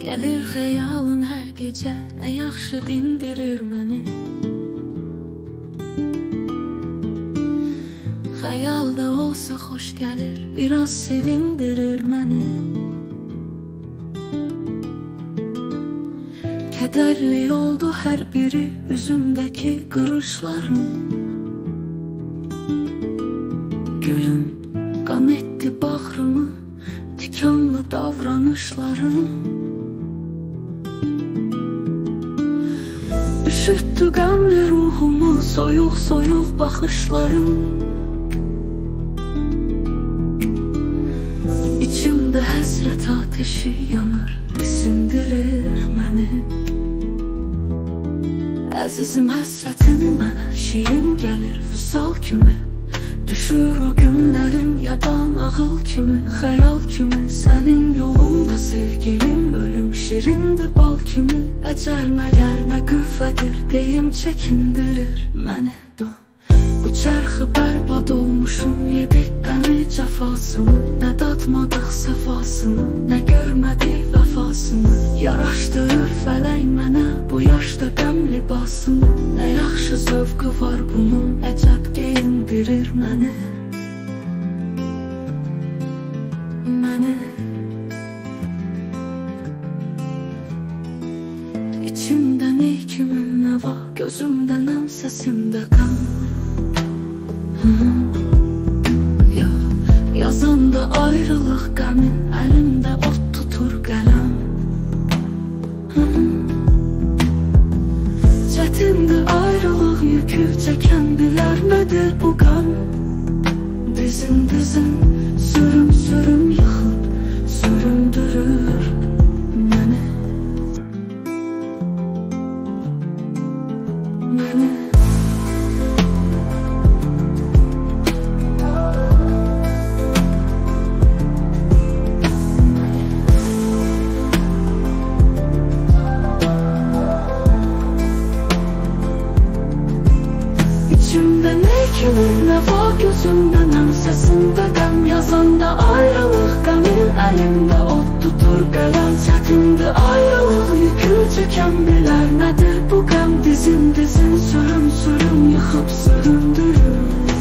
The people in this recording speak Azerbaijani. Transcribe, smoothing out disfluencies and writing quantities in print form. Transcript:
Gelir xəyalın hər gecə, nə yaxşı dindirir məni. Xəyalda olsa xoş gəlir, biraz sevindirir məni. Kədərli oldu hər biri üzümdəki qırışlarım. Gülüm qan etdi bağrımı, tikanlı davranışlarım. Üşüttü qəmli ruhumu, soyuq soyuq baxışlarım. İçimdə həsrət ateşi yanır, isindirir məni. Əzizim həsrətin mənə şirin gəlir vüsal kimi. Düşür o günlərim yadan ağıl kimi, xəyal kimi. Sənin yolunda sevgilim, ölüm şirindir bal kimi. Əcəl məgər nə qüvvədir, deyim çəkindirir məni. Bu çərxi bərbad olmuşum, yedik qəmi cəfasını. Nə dadmadıq səfasını, nə görmədik vəfasını. Yaraşdırır fələk mənə bu yaşda qəm libasını. Nə yaxşı zövqü var bunun, əcəb geyindirir məni. İçimdə ney kimi nə var, gözümdə nəm, səsimdə qan. Yazanda ayrılıq qəmin, əlimdə ot tutur qələm. Çətindir ayrılıq yükü çəkən, bilər nədir bu qəm. Dizin dizin, sürüm sürüm yıxıb, süründürür məni. İçimdə nə kimi nə var, gözümdə nəm, səsimdə qəm. Yazanda ayrılıq qəmin, əlimdə ot tutur qələm. Çətindir ayrılıq yükü çəkən, bilər nədir bu qəm. Dizin dizin, sürüm sürüm yıxıb süründürür.